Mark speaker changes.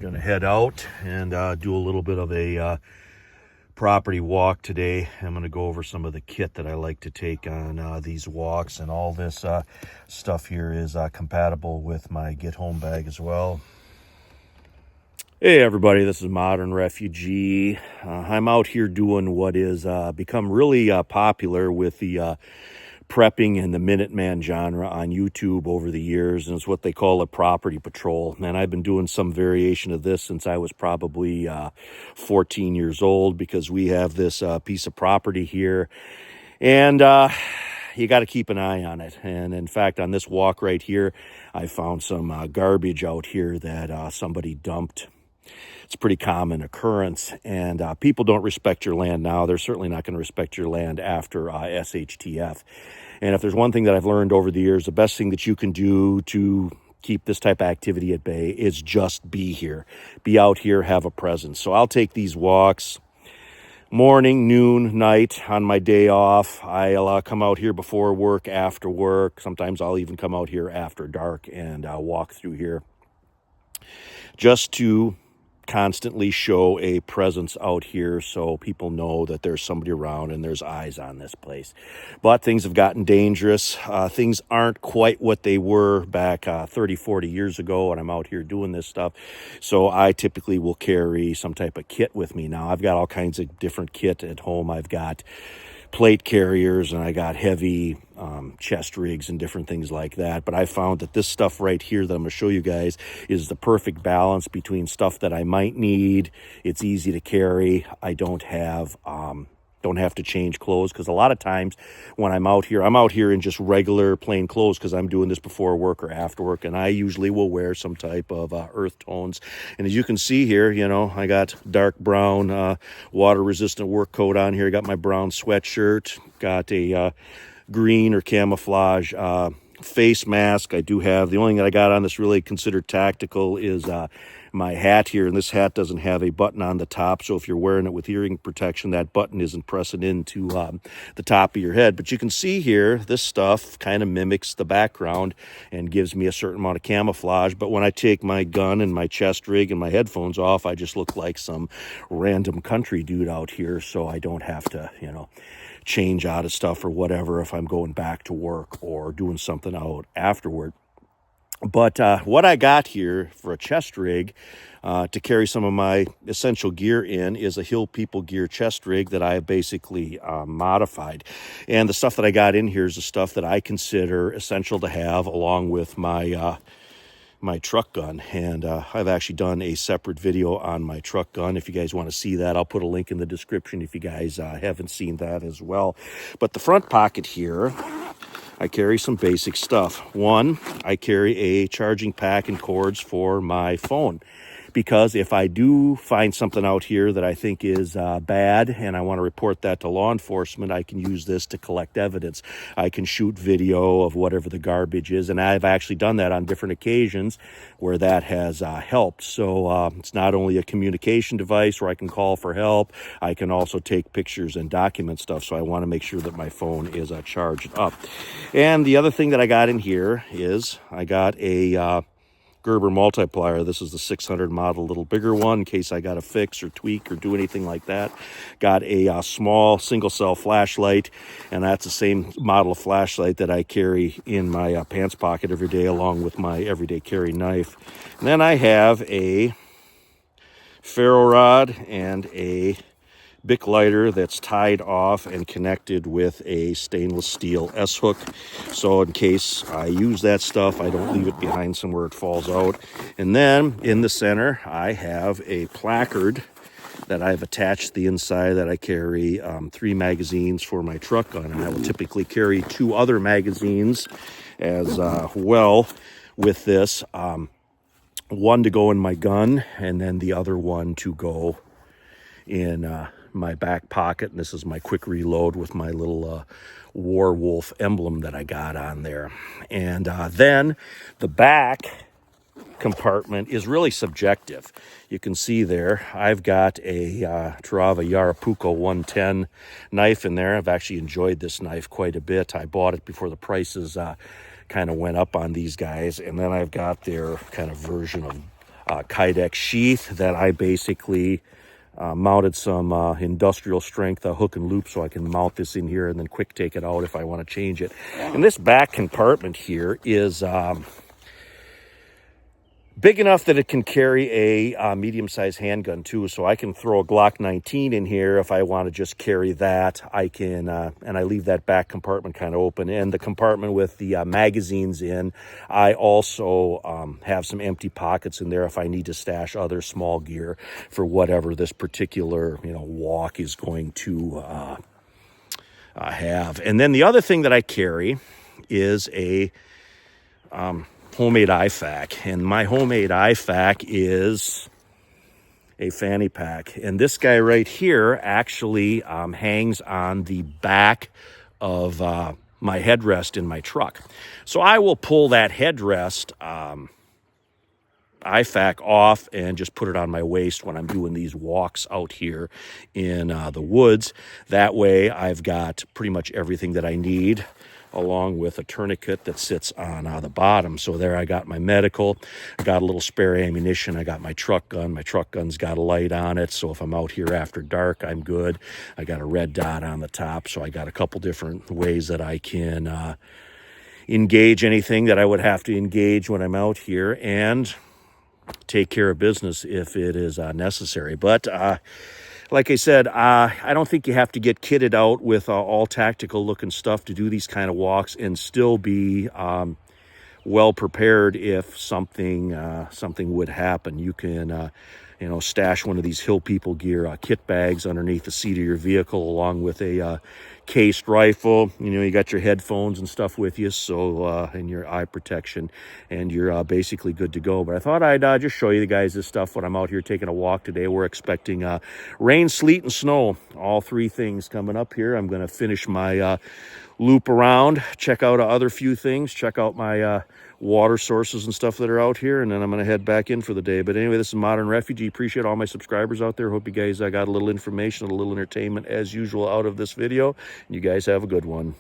Speaker 1: Gonna head out and do a little bit of a property walk today. I'm gonna go over some of the kit that I like to take on these walks, and all this stuff here is compatible with my get home bag as well. Hey everybody, this is Modern Refugee. I'm out here doing what is become really popular with the prepping and the Minuteman genre on YouTube over the years, and it's what they call a property patrol. And I've been doing some variation of this since I was probably 14 years old, because we have this piece of property here, and you got to keep an eye on it. And in fact, on this walk right here, I found some garbage out here that somebody dumped. It's a pretty common occurrence, and people don't respect your land now. They're certainly not going to respect your land after SHTF. And if there's one thing that I've learned over the years, the best thing that you can do to keep this type of activity at bay is just be here. Be out here, have a presence. So I'll take these walks morning, noon, night on my day off. I'll come out here before work, after work. Sometimes I'll even come out here after dark and walk through here, just to constantly show a presence out here so people know that there's somebody around and there's eyes on this place. But things have gotten dangerous. Things aren't quite what they were back 30, 40 years ago when I'm out here doing this stuff. So I typically will carry some type of kit with me. Now I've got all kinds of different kit at home. I've got plate carriers, and I got heavy chest rigs and different things like that. But I found that this stuff right here that I'm going to show you guys is the perfect balance between stuff that I might need. It's easy to carry. I don't have to change clothes, because a lot of times when I'm out here in just regular plain clothes, because I'm doing this before work or after work, and I usually will wear some type of earth tones. And as you can see here, you know, I got dark brown water resistant work coat on here. I got my brown sweatshirt, got a green or camouflage face mask. I do have, the only thing that I got on that's really considered tactical is my hat here, and this hat doesn't have a button on the top, so if you're wearing it with hearing protection, that button isn't pressing into the top of your head. But you can see here, this stuff kind of mimics the background and gives me a certain amount of camouflage. But when I take my gun and my chest rig and my headphones off, I just look like some random country dude out here, so I don't have to, you know, change out of stuff or whatever if I'm going back to work or doing something out afterward. But what I got here for a chest rig to carry some of my essential gear in is a Hill People Gear chest rig that I have basically modified. And the stuff that I got in here is the stuff that I consider essential to have along with my my truck gun. And I've actually done a separate video on my truck gun. If you guys want to see that, I'll put a link in the description if you guys haven't seen that as well. But the front pocket here, I carry some basic stuff. One, I carry a charging pack and cords for my phone, because if I do find something out here that I think is bad and I want to report that to law enforcement, I can use this to collect evidence. I can shoot video of whatever the garbage is, and I've actually done that on different occasions where that has helped. So it's not only a communication device where I can call for help, I can also take pictures and document stuff. So I want to make sure that my phone is charged up. And the other thing that I got in here is I got a Gerber multiplier. This is the 600 model, little bigger one in case I got to fix or tweak or do anything like that. Got a small single cell flashlight, and that's the same model of flashlight that I carry in my pants pocket every day, along with my everyday carry knife. And then I have a ferro rod and a Bic lighter that's tied off and connected with a stainless steel S-hook. So in case I use that stuff, I don't leave it behind somewhere it falls out. And then in the center, I have a placard that I've attached to the inside that I carry 3 magazines for my truck gun. And I will typically carry 2 other magazines as well with this. One to go in my gun, and then the other one to go in my back pocket. And this is my quick reload with my little war wolf emblem that I got on there. And then the back compartment is really subjective. You can see there I've got a Terava Yarapuko 110 knife in there. I've actually enjoyed this knife quite a bit. I bought it before the prices kind of went up on these guys. And then I've got their kind of version Kydex sheath that I basically mounted some industrial strength hook and loop so I can mount this in here and then quick take it out if I want to change it. And this back compartment here is big enough that it can carry a medium-sized handgun too, so I can throw a Glock 19 in here if I want to just carry that. I can, and I leave that back compartment kind of open. And the compartment with the magazines in, I also have some empty pockets in there if I need to stash other small gear for whatever this particular, walk is going to have. And then the other thing that I carry is a homemade IFAK, and my homemade IFAK is a fanny pack. And this guy right here actually hangs on the back of my headrest in my truck. So I will pull that headrest IFAK off and just put it on my waist when I'm doing these walks out here in the woods. That way I've got pretty much everything that I need, along with a tourniquet that sits on the bottom. So there I got my medical, I got a little spare ammunition, I got my truck gun. My truck gun's got a light on it, so if I'm out here after dark, I'm good. I got a red dot on the top, so I got a couple different ways that I can engage anything that I would have to engage when I'm out here and take care of business if it is necessary. But like I said, I don't think you have to get kitted out with all tactical looking stuff to do these kind of walks and still be well prepared if something would happen. You can stash one of these Hill People gear kit bags underneath the seat of your vehicle, along with a cased rifle. You got your headphones and stuff with you, so and your eye protection, and you're basically good to go. But I thought I'd just show you guys this stuff when I'm out here taking a walk today. We're expecting rain, sleet, and snow, all three things coming up here. I'm going to finish my loop around, check out other few things, check out my water sources and stuff that are out here, and then I'm going to head back in for the day. But anyway, this is Modern Refugee. Appreciate all my subscribers out there. Hope you guys got a little information, a little entertainment as usual out of this video. You guys have a good one.